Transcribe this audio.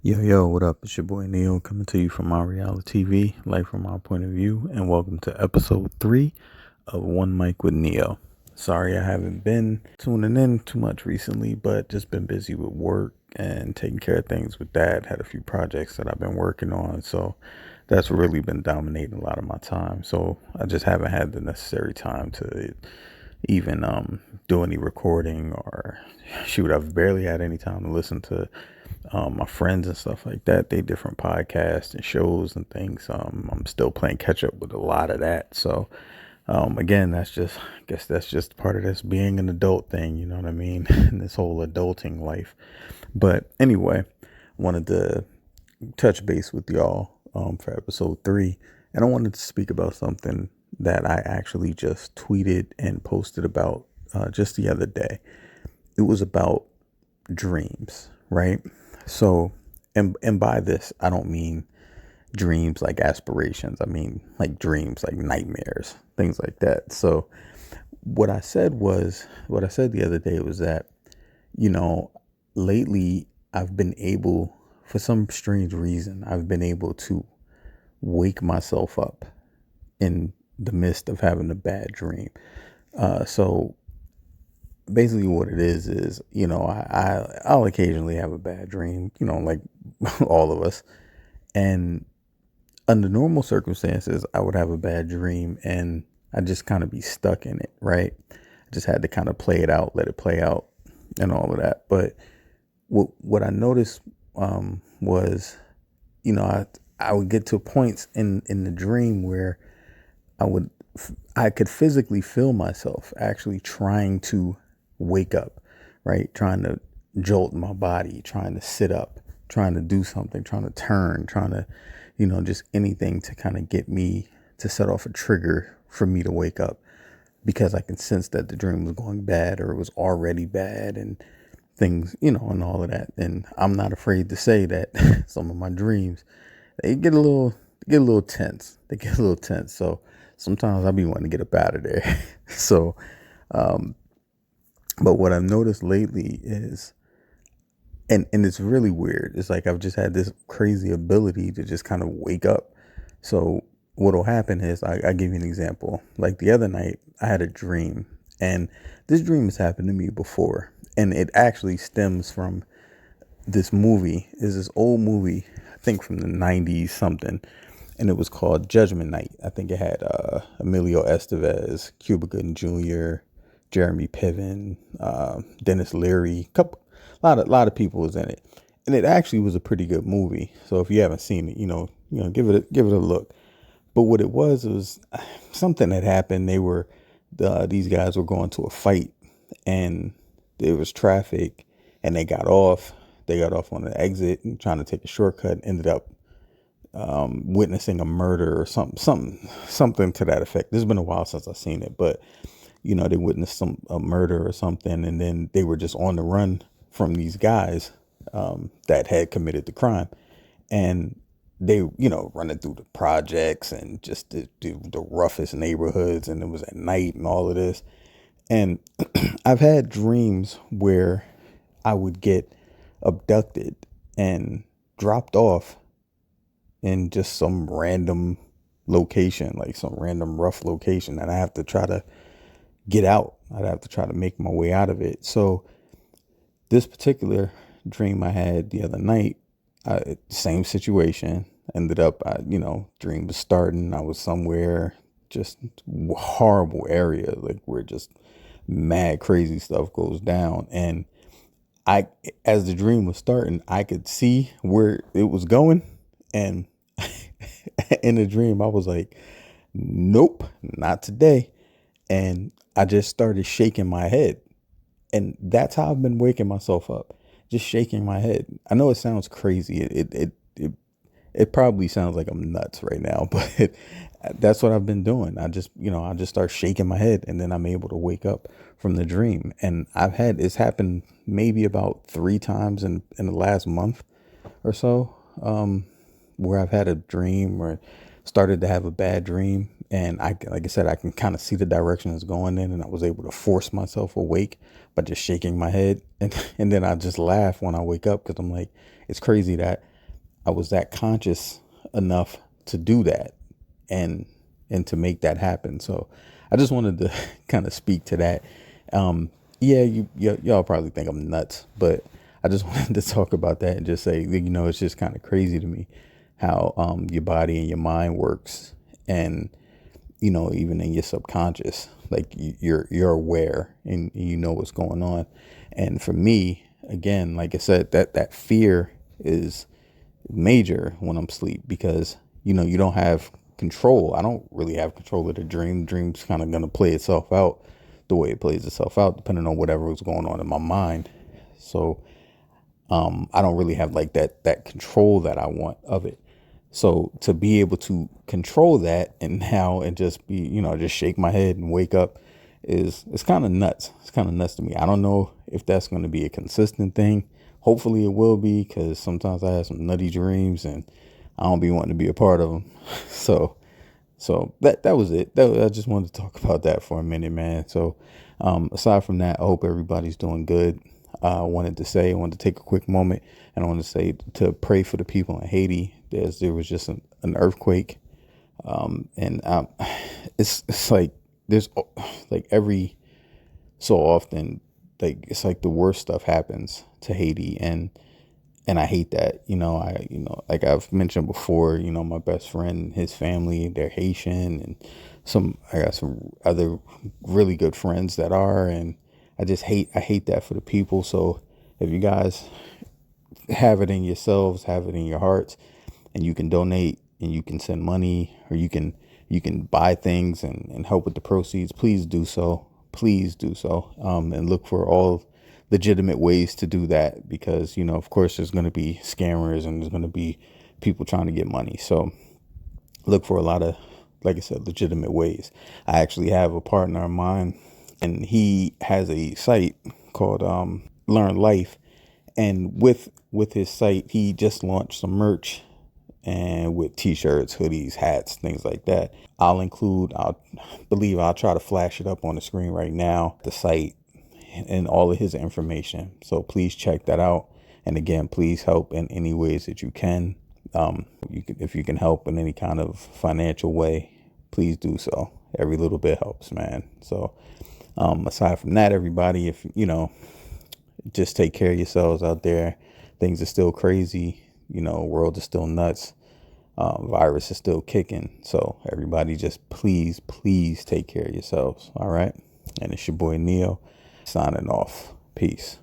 Yo, what up? It's your boy Neo coming to you from ImMrAllen TV, life from my point of view, and welcome to episode 3 of One Mic with Neo. Sorry I haven't been tuning in too much recently, but just been busy with work and taking care of things with dad. Had a few projects that I've been working on, so that's really been dominating a lot of my time. So I just haven't had the necessary time to even do any recording or shoot. I've barely had any time to listen to my friends and stuff like that. They different podcasts and shows and things. I'm still playing catch up with a lot of that. So again, I guess that's just part of this being an adult thing. You know what I mean? And this whole adulting life. But anyway, wanted to touch base with y'all for episode 3, and I wanted to speak about something that I actually just tweeted and posted about just the other day. It was about dreams, right? So, and by this, I don't mean dreams like aspirations. I mean like dreams like nightmares, things like that. So, what I said the other day was that, you know, lately I've been able, for some strange reason, I've been able to wake myself up in the midst of having a bad dream. So basically what it is, I'll occasionally have a bad dream, like all of us. And under normal circumstances, I would have a bad dream and I just kind of be stuck in it, right? I just had to kind of play it out, let it play out and all of that. But what I noticed was, I would get to points in the dream where I would I could physically feel myself actually trying to wake up, right? Trying to jolt my body, trying to sit up, trying to do something, trying to turn, trying to, just anything to kind of get me to set off a trigger for me to wake up, because I can sense that the dream was going bad or it was already bad and things, and all of that. And I'm not afraid to say that some of my dreams, they get a little tense. They get a little tense. So sometimes I'll be wanting to get up out of there. So, but what I've noticed lately is, and it's really weird. It's like I've just had this crazy ability to just kind of wake up. So what'll happen is, I give you an example. Like the other night, I had a dream, and this dream has happened to me before, and it actually stems from this movie. Is this old movie, I think from the 90s something, and it was called Judgment Night. I think it had Emilio Estevez, Cuba Gooding Jr., Jeremy Piven, Dennis Leary, lot of people was in it, and it actually was a pretty good movie. So if you haven't seen it, give it a look. But what it was something that happened. These guys were going to a fight, and there was traffic, and they got off. They got off on the exit and trying to take a shortcut. Ended up witnessing a murder or something to that effect. This has been a while since I've seen it, but they witnessed a murder or something, and then they were just on the run from these guys that had committed the crime, and they, running through the projects and just the roughest neighborhoods, and it was at night and all of this. And I've had dreams where I would get abducted and dropped off in just some random location, like some random rough location, and I have to try to get out. I'd have to try to make my way out of it. So this particular dream I had the other night, same situation. Ended up, dream was starting. I was somewhere, just horrible area, like where just mad crazy stuff goes down. And as the dream was starting, I could see where it was going. And in the dream, I was like, nope, not today. And I just started shaking my head. And that's how I've been waking myself up, just shaking my head. I know it sounds crazy. It probably sounds like I'm nuts right now, but that's what I've been doing. I just start shaking my head, and then I'm able to wake up from the dream. And it's happened maybe about 3 times in the last month or so, where I've had a dream or started to have a bad dream. And like I said, I can kind of see the direction it's going in, and I was able to force myself awake by just shaking my head. And then I just laugh when I wake up, because I'm like, it's crazy that I was that conscious enough to do that and to make that happen. So I just wanted to kind of speak to that. Yeah, y'all probably think I'm nuts, but I just wanted to talk about that and just say, it's just kind of crazy to me how your body and your mind works, and even in your subconscious, like you're aware and you know what's going on. And for me, again, like I said, that fear is major when I'm asleep, because you don't have control. I don't really have control of the dream. Dream's kind of going to play itself out the way it plays itself out, depending on whatever was going on in my mind. So I don't really have like that control that I want of it. So to be able to control that and now and just be, just shake my head and wake up it's kind of nuts. It's kind of nuts to me. I don't know if that's going to be a consistent thing. Hopefully it will be, because sometimes I have some nutty dreams and I don't be wanting to be a part of them. So, that was it. I just wanted to talk about that for a minute, man. So, aside from that, I hope everybody's doing good. I wanted to take a quick moment, and I want to say to pray for the people in Haiti. There was just an earthquake, and it's like there's like every so often, like it's like the worst stuff happens to Haiti, and I hate that. Like I've mentioned before, my best friend, his family, they're Haitian, and I got some other really good friends that are, and I hate that for the people. So if you guys have it in yourselves, have it in your hearts, and you can donate and you can send money, or you can buy things and help with the proceeds, please do so. Please do so. And look for all legitimate ways to do that, because, of course there's going to be scammers and there's going to be people trying to get money. So look for a lot of, like I said, legitimate ways. I actually have a partner of mine, and he has a site called Learn Life. And with his site, he just launched some merch, and with t-shirts, hoodies, hats, things like that. I'll try to flash it up on the screen right now, the site and all of his information. So please check that out. And again, please help in any ways that you can. If you can help in any kind of financial way, please do so. Every little bit helps, man. So aside from that, everybody, if just take care of yourselves out there. Things are still crazy. World is still nuts. Virus is still kicking. So everybody just please take care of yourselves. All right. And it's your boy Neo signing off. Peace.